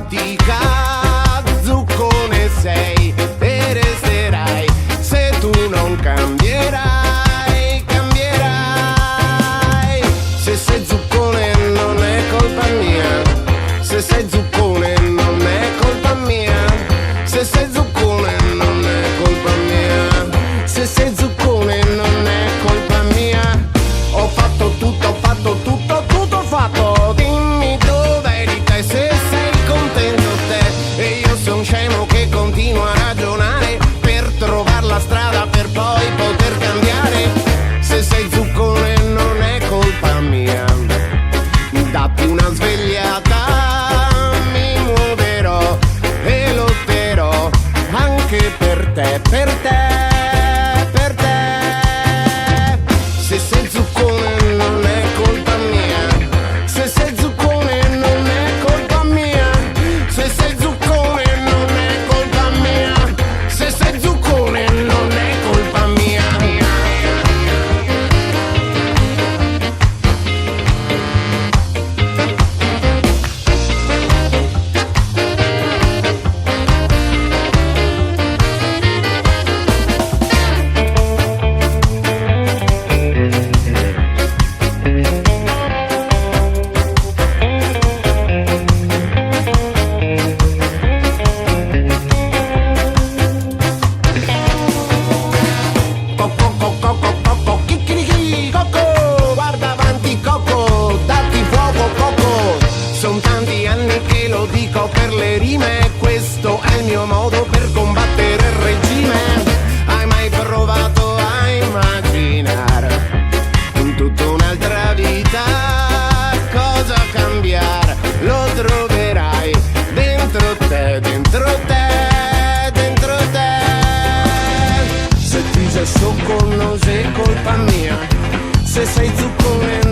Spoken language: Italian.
fatica, zuccone sei e resterai se tu non cambierai, cambierai. Se sei zuccone non è colpa mia, se sei zuccone non è colpa mia, se sei zuccone non è colpa mia, se sei zuccone non è colpa mia. Ho fatto tutto, ho fatto tutto, tutto fatto. Dimmi dove eri te, se sei contento te. E io son scemo che continuo a ragionare per trovare la strada per poi poter cambiare. Se sei zuccone non è colpa mia, datti una svegliata, mi muoverò e lotterò anche per te, per te, per te. Se sei zuccone non è colpa mia, se sei zuccone non è colpa mia, se sei zuccone non è colpa mia, se sei zuccone non è colpa mia. Coco, coco, coco, chicchirichi, coco, guarda avanti coco, datti fuoco coco. Son tanti anni che lo dico per le rime, questo è il mio modo per combattere il regime. Hai mai provato a immaginare in tutta un'altra vita cosa cambiare? Lo troverai dentro te, dentro te, dentro te. Se ti sei socco non sei colpa mia, se sei zuccone